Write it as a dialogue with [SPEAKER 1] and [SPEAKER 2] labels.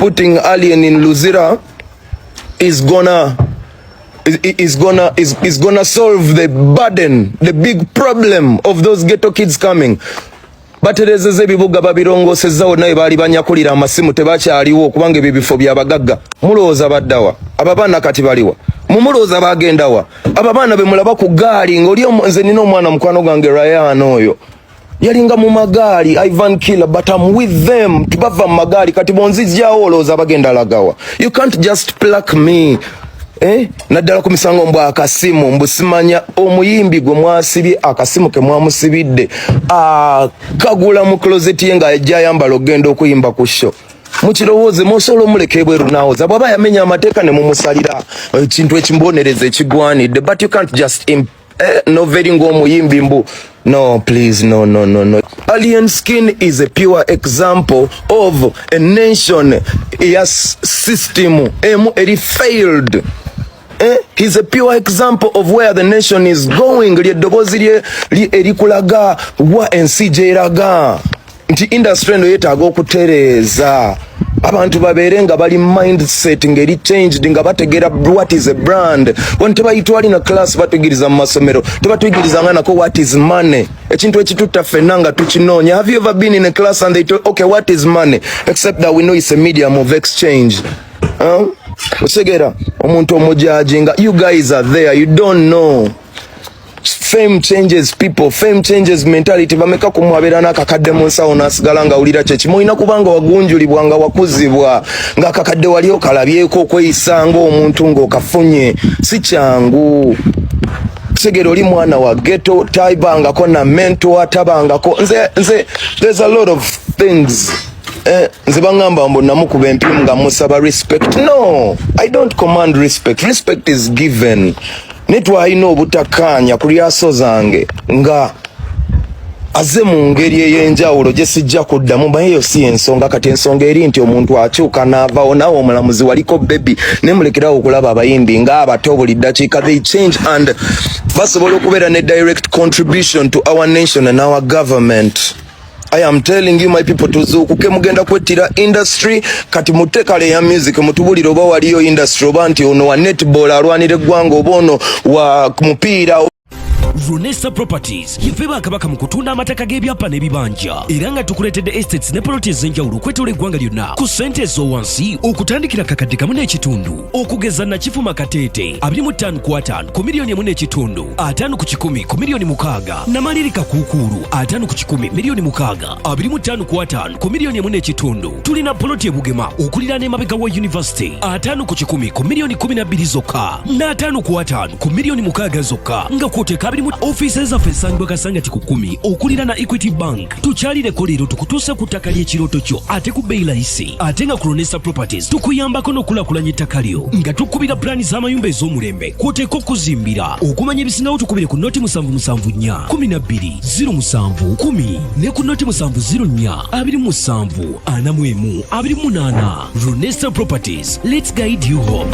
[SPEAKER 1] putting Alien in Luzira is gonna solve the burden, the big problem of those ghetto kids coming. Baterezeze ebibuga babirongosezzawo naye baali banyakulira amasimu tebakyaliwo kubanga ebibifo byabagagga. Mulowooza baddawa ababaana kati baliwa mumulowooza bagendawa ababaana bemulaba ku gaali ng'oli nze nina omwana mukwano gwange Ryan oyo yalinga mu magaali Ivan Killer but I'm with them tubava mu magaali kati bonzijjawo olowooza bagenda lagawa. You can't just pluck me. Naddala ku misango mbwa akasimu mbusimanya omuyimbi gwe mwasibye akasimu ke mwamusibidde kagula mu closet ye nga ajja ayambala ogenda okuyimba ku show. Mukirowooze musobola omuleka ebweru nawoza bw'aba yamenya amateeka ne mumusalira ekintu ekimbonereza ekigwanidde but you can't just noveri ng'omuyimbi mbu no please no. Alien Skin is a pure example of a nation yes system eri failed. He's a pure example of where the nation is going. Lyeddoboozi erikulaga wa ensi gyeraga nti industry eno yeetaaga okutereeza abantu babeere nga bali mindset ngeri changed nga bategeera what is a brand. Wano tebayitwali na class batuyigiriza mu masomero tebatuyigiriza nako what is money. Ekintu ekitutta ffenna nga tukinoonya. Have you ever been in a class and they told okay what is money except that we know it's a medium of exchange? Osegera omuntu omujajinga you guys are there you don't know. Fame changes people, fame changes mentality. Bameka kumwabera nakakadde mu nsawo nasigala nga ulira kye kimuyina kubanga wagunjulibwa nga wakuzibwa nga kakadde wali okalabyeko okweyisa ng'omuntu ng'okafunye si kyangu. Segero oli mwana wa ghetto taibangako na mentor tabangako nze there's a lot of things nze bangamba mbo namukuba empimu nga musaba respect. No, I don't command respect. Respect is given. Netwalina obutakkaanya ku lyaso zange nga aze mu ngeri ey'enjawulo gye sijja kuddamu bayeyo si ensonga kati ensonga eri nti omuntu akyuka n'avaawo nawe omulamuzi waliko bebi nemulekerawo okulaba abayimbi ng'abato buli ddakiika they change and basobola okubeera ne direct contribution to our nation and our government. I am telling you my people tuzuukuke mugenda kwettira industry kati mutekale ya music mutubulira oba waliyo industry oba nti ono wa netball alwanira eggwanga oba ono wa mupiira.
[SPEAKER 2] Runesa Properties yifeba kabaka mu kutunda amataka g'ebyapa n'ebibanja era nga tukuletedde estates ne ploti ez'enjawulo okwetola eggwanga lyonna ku ssente ez'owansi okutandikira kakadde kamu n'ekitundu okugeza Nakifuma Kateete 25 ku 5 ku miliyoni 1.5 5 ku 10 ku miliyoni 6 Namalirika Kuukulu 5 ku 10 miliyoni 6 25 ku 5 ku miliyoni 1.5 tulina ploti ebugema okulira n'emabega wa university 5 ku 10 ku miliyoni 12 zokka na 5 ku 5 ku miliyoni 6 zokka nga kwoteeka offices of Esangwa Kasangati ku 10 okulira na Equity Bank tukyalireko leero tukutuuse ku ttaka ly'ekirooto kyo ate ku bbeeyi layisi ate nga ku Runesa Properties tukuyambako n'okulaakulanya ettaka lyo nga tukubira pulaani z'amayumba ez'omulembe kwoteeka okuzimbira okumanya ebisingawo tukubire ku noti 774 12 07 10 ne ku noti 704 27 41 28. Runesa Properties, let's guide you home.